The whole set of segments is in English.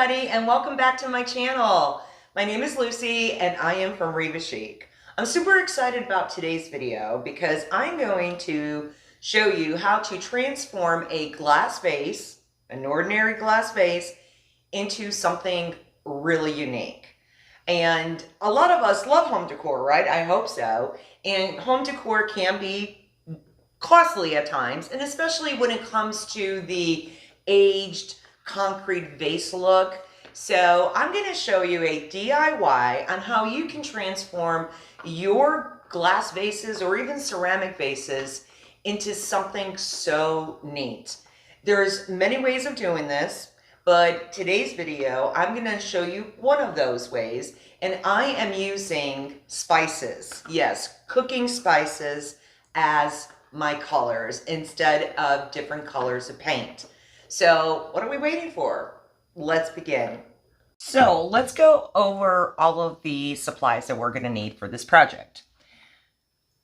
everybody, and welcome back to my channel. My name is Lucy and I am from Riva Chic. I'm super excited about today's video because I'm going to show you how to transform a glass vase, an ordinary glass vase, into something really unique. And a lot of us love home decor, right? I hope so. And home decor can be costly at times, and especially when it comes to the aged concrete vase look. So I'm going to show you a DIY on how you can transform your glass vases or even ceramic vases into something so neat. There's many ways of doing this, but today's video, I'm going to show you one of those ways, and I am using spices. Yes, cooking spices as my colors instead of different colors of paint. So what are we waiting for? Let's begin. So let's go over all of the supplies that we're going to need for this project.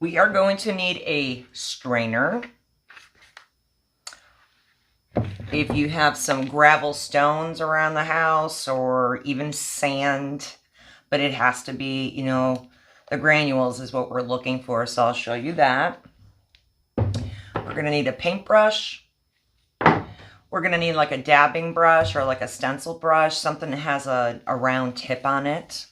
We are going to need a strainer. If you have some gravel stones around the house or even sand, but it has to be, you know, the granules is what we're looking for, so I'll show you that. We're going to need a paintbrush. We're going to need like a dabbing brush or like a stencil brush, something that has a round tip on it.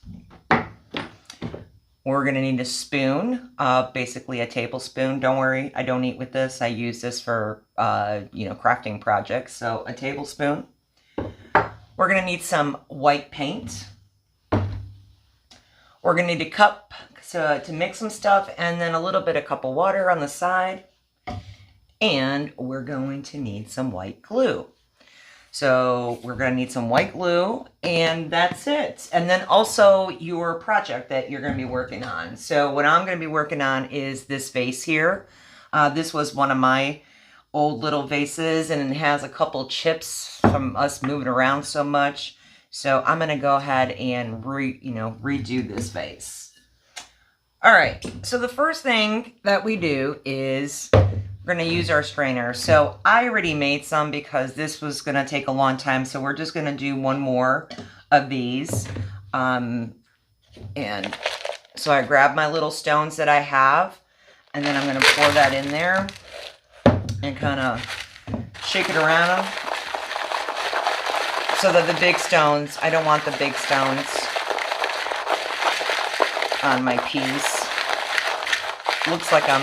We're going to need a spoon, basically a tablespoon. Don't worry, I don't eat with this. I use this for, crafting projects. So a tablespoon. We're going to need some white paint. We're going to need a cup to mix some stuff, and then a little bit of cup of water on the side. And we're going to need some white glue. So we're going to need some white glue, and that's it. And then also your project that you're going to be working on. So what I'm going to be working on is this vase here. This was one of my old little vases, and it has a couple chips from us moving around so much. So I'm going to go ahead and redo this vase. All right. So the first thing that we do is we're going to use our strainer. So I already made some because this was going to take a long time. So we're just going to do one more of these. And so I grab my little stones that I have, and then I'm going to pour that in there and kind of shake it around so that the big stones, I don't want the big stones on my piece. Looks like I'm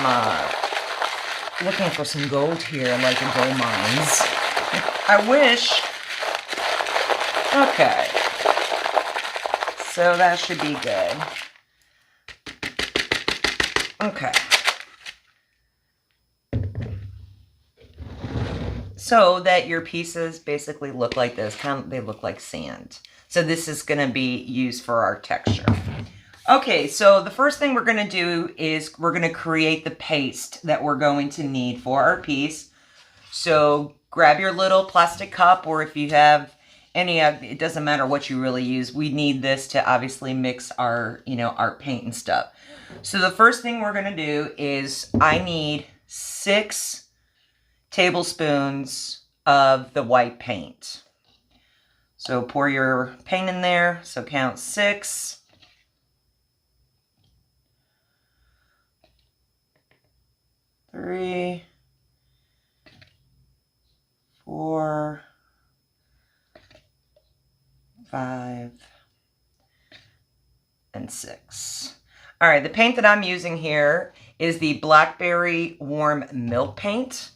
looking for some gold here, like in gold mines. I wish. Okay. So that should be good. Okay. So that your pieces basically look like this. They look like sand. So this is going to be used for our texture. Okay, so the first thing we're going to do is we're going to create the paste that we're going to need for our piece. So grab your little plastic cup, or if you have any of, it doesn't matter what you really use. We need this to obviously mix our, art paint and stuff. So the first thing we're going to do is I need 6 tablespoons of the white paint. So pour your paint in there. So count 6. 3, 4, 5, and 6. All right, the paint that I'm using here is the Blackberry Warm Milk Paint.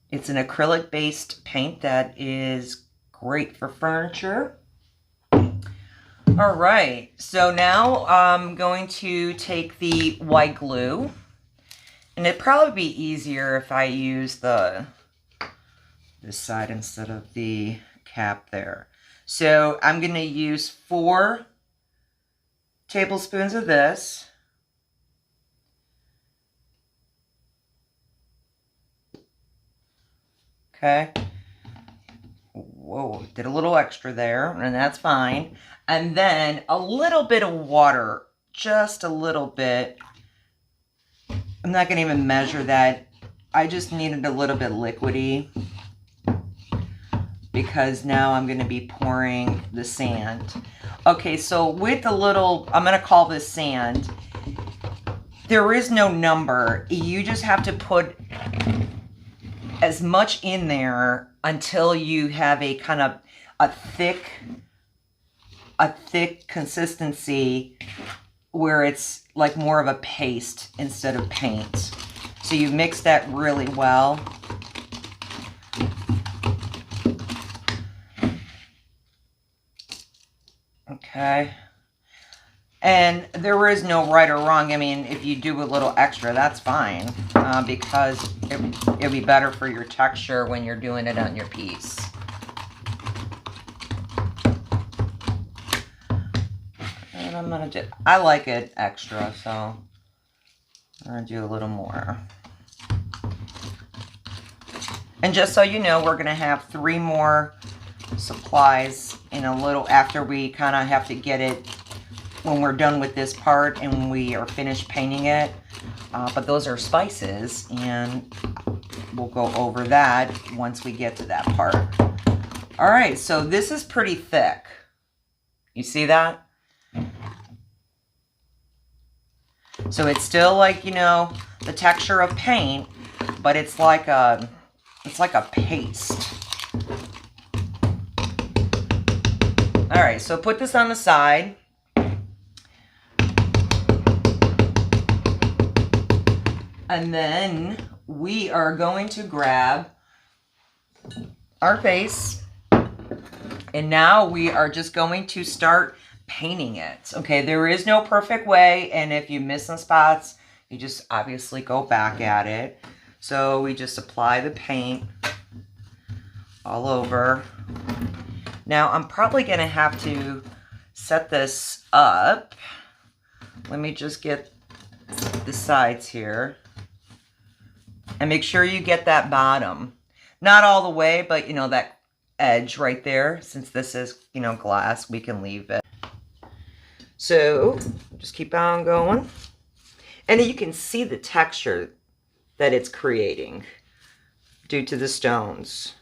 It's an acrylic-based paint that is great for furniture. All right, so now I'm going to take the white glue. And it'd probably be easier if I use this side instead of the cap there. So I'm going to use 4 tablespoons of this. Okay. Whoa, did a little extra there, and that's fine. And then a little bit of water, just a little bit. I'm not going to even measure that. I just needed a little bit liquidy. because now I'm going to be pouring the sand. Okay, so with the little, I'm going to call this sand, there is no number. You just have to put as much in there until you have a kind of a thick consistency where it's like more of a paste instead of paint. So you mix that really well. Okay. And there is no right or wrong. I mean, if you do a little extra, that's fine, because it'll be better for your texture when you're doing it on your piece. And I'm gonna do, I like it extra, so I'm gonna do a little more. And just so you know, we're gonna have 3 more supplies in a little after we kind of have to get it when we're done with this part and we are finished painting it. But those are spices, and we'll go over that once we get to that part. All right, so this is pretty thick. You see that? So it's still like, you know, the texture of paint, but it's like a paste. All right, so put this on the side. And then we are going to grab our vase. And now we are just going to start painting it. Okay, there is no perfect way. And if you miss some spots, you just obviously go back at it. So we just apply the paint all over. Now I'm probably going to have to set this up. Let me just get the sides here. And make sure you get that bottom. Not all the way, but you know, that edge right there. Since this is, you know, glass, we can leave it. So just keep on going. And you can see the texture that it's creating due to the stones.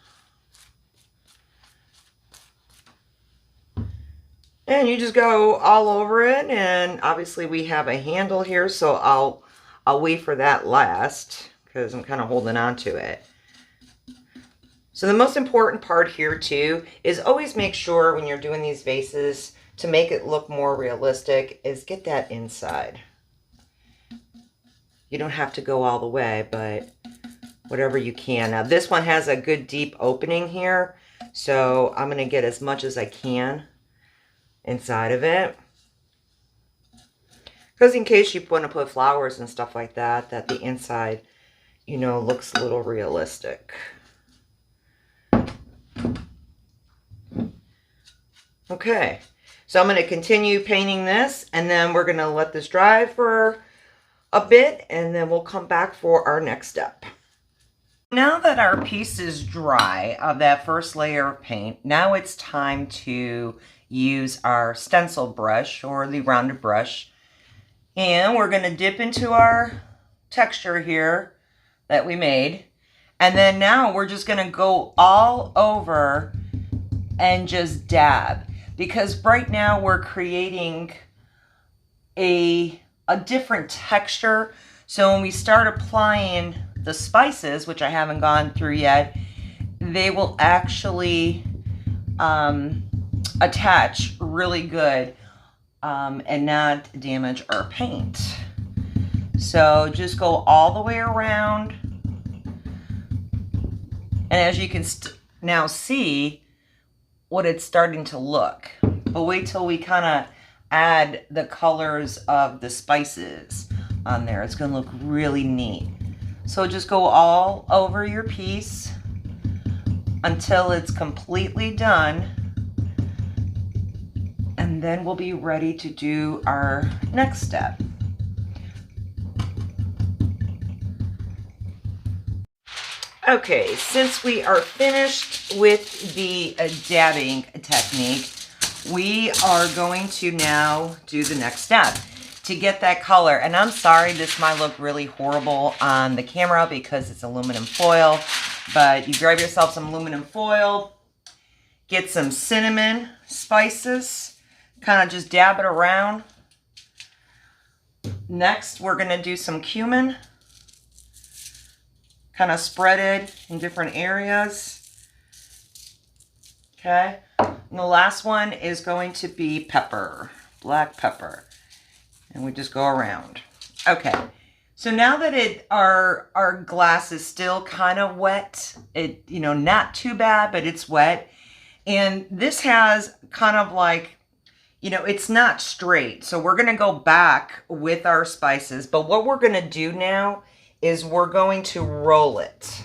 And you just go all over it. And obviously we have a handle here, so I'll wait for that last, because I'm kind of holding on to it. So the most important part here too is always make sure when you're doing these vases, to make it look more realistic, is get that inside. You don't have to go all the way, but whatever you can. Now this one has a good deep opening here, so I'm going to get as much as I can inside of it. Because in case you want to put flowers and stuff like that, that the inside, you know, looks a little realistic. Okay, so I'm going to continue painting this, and then we're going to let this dry for a bit, and then we'll come back for our next step. Now that our piece is dry of that first layer of paint, now it's time to use our stencil brush or the rounded brush, and we're going to dip into our texture here that we made, and then now we're just going to go all over and just dab, because right now we're creating a different texture. So when we start applying the spices, which I haven't gone through yet, they will actually attach really good and not damage our paint. So just go all the way around. And as you can now see what it's starting to look. But wait till we kind of add the colors of the spices on there. It's going to look really neat. So just go all over your piece until it's completely done. And then we'll be ready to do our next step. Okay, since we are finished with the dabbing technique, we are going to now do the next step to get that color. And I'm sorry, this might look really horrible on the camera because it's aluminum foil, but you grab yourself some aluminum foil get some cinnamon spices, kind of just dab it around. Next, we're going to do some cumin, kind of spread it in different areas. Okay, and the last one is going to be pepper, black pepper, and we just go around. Okay, so now that our glass is still kind of wet, not too bad, but it's wet. And this has kind of like, it's not straight. So we're going to go back with our spices. But what we're going to do now is we're going to roll it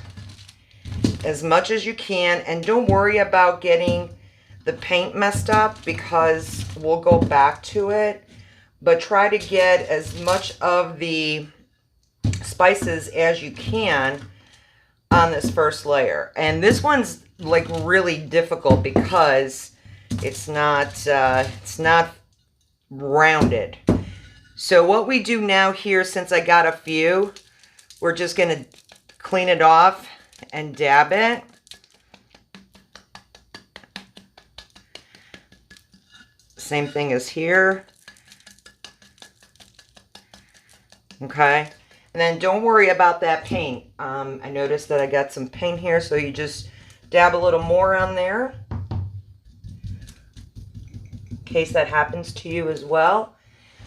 as much as you can. And don't worry about getting the paint messed up because we'll go back to it. But try to get as much of the spices as you can on this first layer. And this one's like really difficult because it's not rounded. So what we do now here, since I got a few, we're just gonna clean it off and dab it. Same thing as here. Okay. And then don't worry about that paint. I noticed that I got some paint here, so you just dab a little more on there in case that happens to you as well.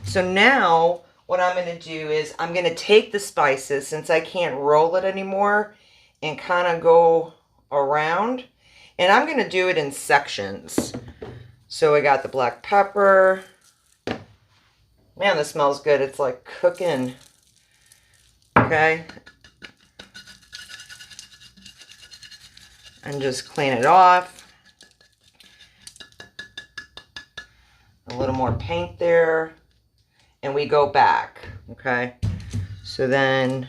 So now what I'm going to do is I'm going to take the spices, since I can't roll it anymore, and kind of go around. And I'm going to do it in sections. So I got the black pepper. Man, this smells good. It's like cooking. Okay. And just clean it off. A little more paint there. And we go back. Okay. So then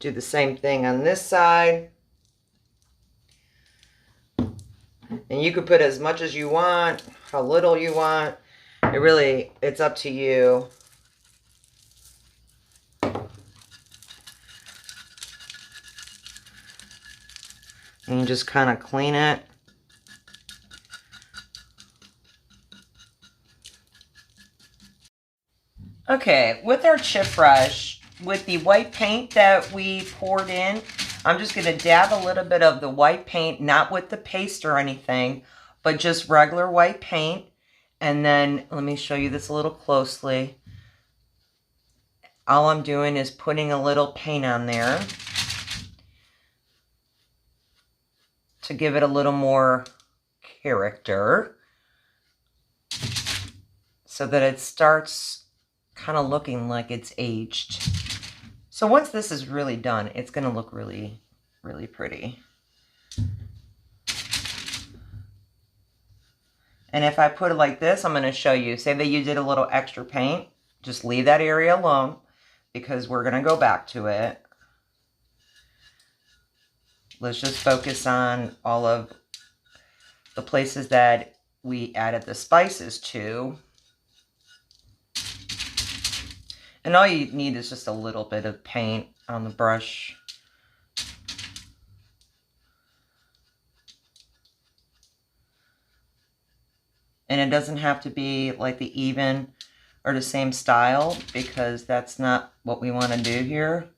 do the same thing on this side. And you could put as much as you want, how little you want. It's up to you. And you just kind of clean it. Okay, with our chip brush, with the white paint that we poured in, I'm just going to dab a little bit of the white paint, not with the paste or anything, but just regular white paint. And then, let me show you this a little closely. All I'm doing is putting a little paint on there to give it a little more character so that it starts kind of looking like it's aged. So once this is really done, it's going to look really, really pretty. And if I put it like this, I'm going to show you. Say that you did a little extra paint. Just leave that area alone because we're going to go back to it. Let's just focus on all of the places that we added the spices to. And all you need is just a little bit of paint on the brush. And it doesn't have to be like the even or the same style because that's not what we want to do here.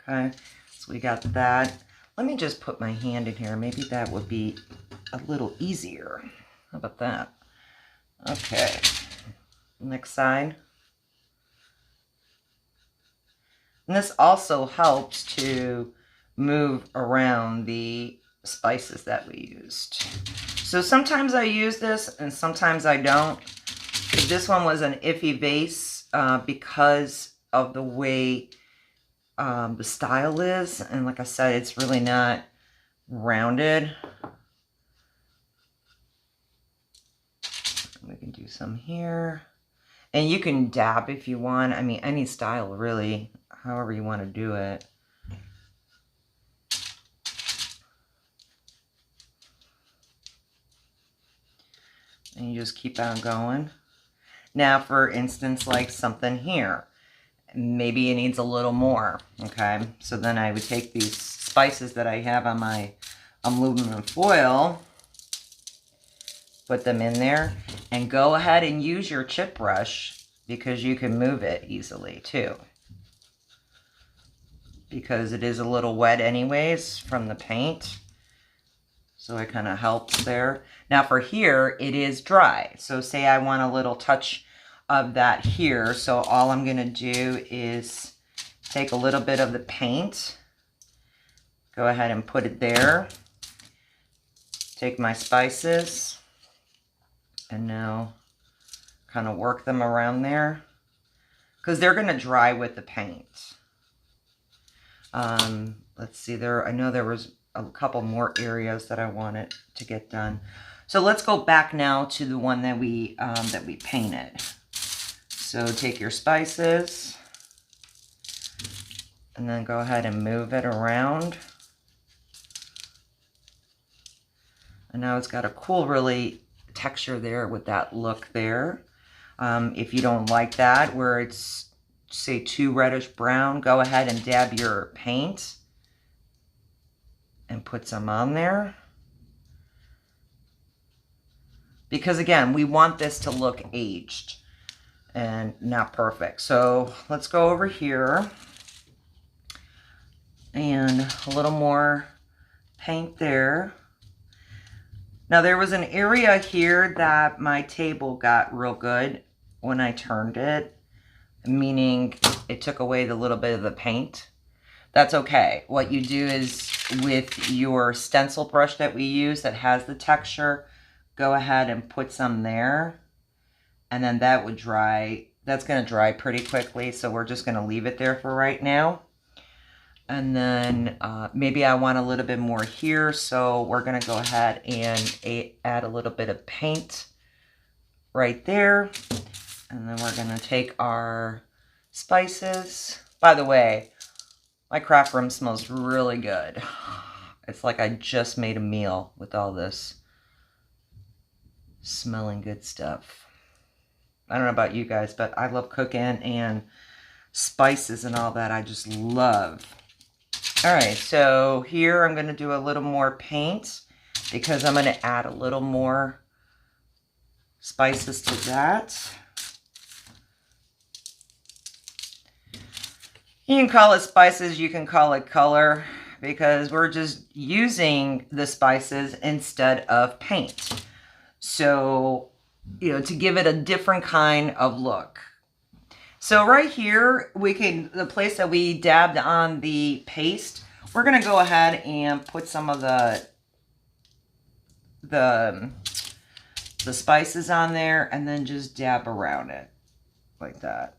Okay, so we got that. Let me just put my hand in here. Maybe that would be a little easier. How about that? Okay. Next side. And this also helps to move around the spices that we used. So sometimes I use this and sometimes I don't. This one was an iffy vase because of the way the style is. And like I said, it's really not rounded. We can do some here. And you can dab if you want. I mean, any style really, however you want to do it. And you just keep on going. Now, for instance, like something here. Maybe it needs a little more, okay? So then I would take these spices that I have on my aluminum foil, put them in there, and go ahead and use your chip brush because you can move it easily too. Because it is a little wet anyways from the paint. So it kind of helps there. Now for here, it is dry. So say I want a little touch of that here. So all I'm going to do is take a little bit of the paint. Go ahead and put it there. Take my spices. And now kind of work them around there. Because they're going to dry with the paint. Let's see there. I know there was a couple more areas that I wanted to get done. So let's go back now to the one that we painted. So take your spices and then go ahead and move it around. And now it's got a cool, really texture there with that look there. If you don't like that, where it's say too reddish brown, go ahead and dab your paint and put some on there. Because again, we want this to look aged and not perfect. So let's go over here and a little more paint there. Now there was an area here that my table got real good when I turned it, meaning it took away the little bit of the paint. That's okay. What you do is with your stencil brush that we use that has the texture, go ahead and put some there. And then that would dry. That's going to dry pretty quickly. So we're just going to leave it there for right now. And then maybe I want a little bit more here. So we're going to go ahead and add a little bit of paint right there. And then we're going to take our spices. By the way, my craft room smells really good. It's like I just made a meal with all this smelling good stuff. I don't know about you guys, but I love cooking and spices and all that. I just love. All right, so here I'm going to do a little more paint because I'm going to add a little more spices to that. You can call it spices, you can call it color, because we're just using the spices instead of paint. So, you know, to give it a different kind of look. So right here, the place that we dabbed on the paste, we're going to go ahead and put some of the spices on there and then just dab around it like that.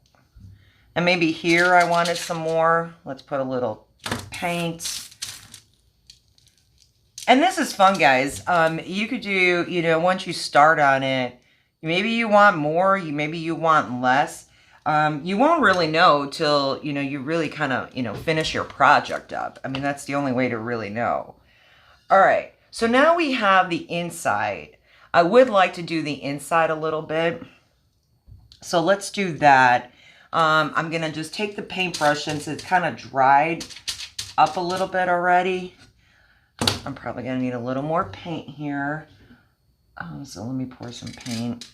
And maybe here I wanted some more. Let's put a little paint. And this is fun, guys. You could do, you know, once you start on it, maybe you want more, maybe you want less. You won't really know till, you know, you really kind of, you know, finish your project up. I mean, that's the only way to really know. All right. So now we have the inside. I would like to do the inside a little bit. So let's do that. I'm going to just take the paintbrush since it's kind of dried up a little bit already. I'm probably going to need a little more paint here. So let me pour some paint.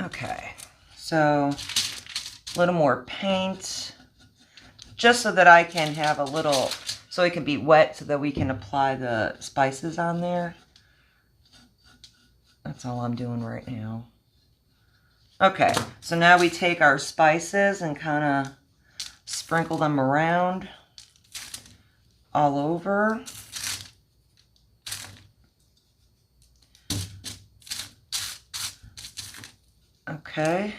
Okay, so a little more paint just so that I can have a little, so it can be wet so that we can apply the spices on there. That's all I'm doing right now. Okay, so now we take our spices and kind of sprinkle them around all over. Okay.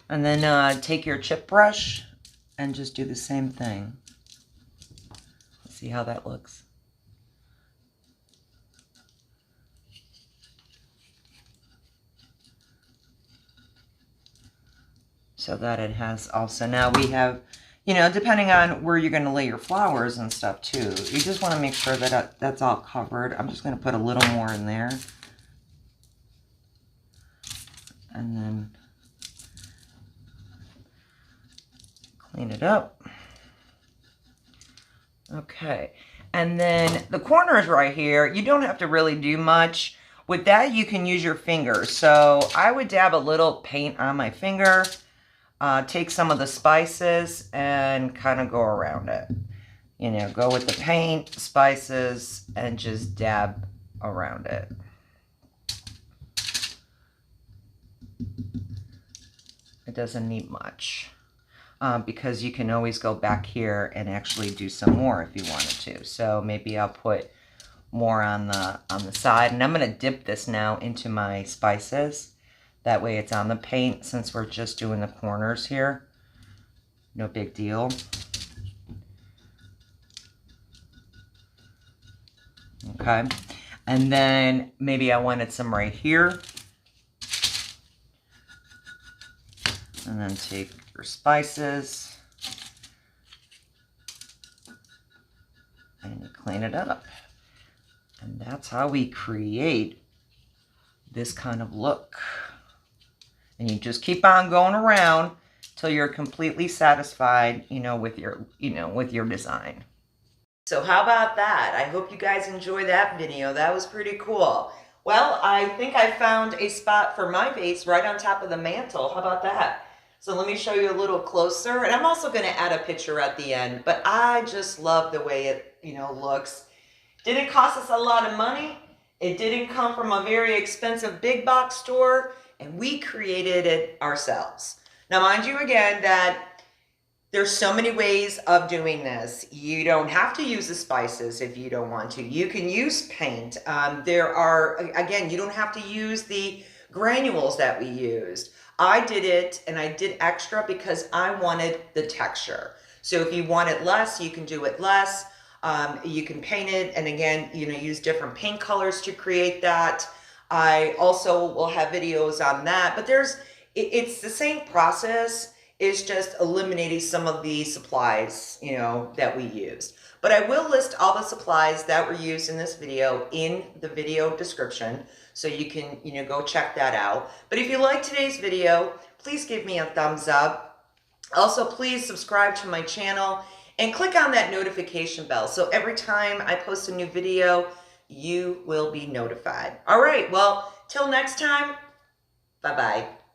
And then take your chip brush and just do the same thing. Let's see how that looks. So that it has also, now we have, you know, depending on where you're going to lay your flowers and stuff too, you just want to make sure that that's all covered. I'm just going to put a little more in there. And then clean it up. Okay, and then the corners right here, you don't have to really do much. With that, you can use your fingers. So I would dab a little paint on my finger, take some of the spices and kind of go around it. You know, go with the paint, spices, and just dab around it. It doesn't need much. Because you can always go back here and actually do some more if you wanted to. So maybe I'll put more on the side, and I'm going to dip this now into my spices. That way it's on the paint since we're just doing the corners here. No big deal. Okay, and then maybe I wanted some right here. And then take your spices and you clean it up. And that's how we create this kind of look. And you just keep on going around till you're completely satisfied, you know, with your design. So how about that? I hope you guys enjoyed that video. That was pretty cool. Well, I think I found a spot for my vase right on top of the mantle. How about that? So let me show you a little closer, and I'm also going to add a picture at the end, but I just love the way it, looks. Didn't cost us a lot of money. It didn't come from a very expensive big box store, and we created it ourselves. Now, mind you again that there's so many ways of doing this. You don't have to use the spices if you don't want to. You can use paint. There are, again, you don't have to use the granules that we used. I did it, and I did extra because I wanted the texture. So if you want it less, you can do it less. You can paint it, and again, use different paint colors to create that. I also will have videos on that, but it's the same process. It's just eliminating some of the supplies, that we used. But I will list all the supplies that were used in this video in the video description, so you can, go check that out. But if you like today's video, please give me a thumbs up. Also, please subscribe to my channel and click on that notification bell, so every time I post a new video, you will be notified. All right, well, till next time, bye-bye.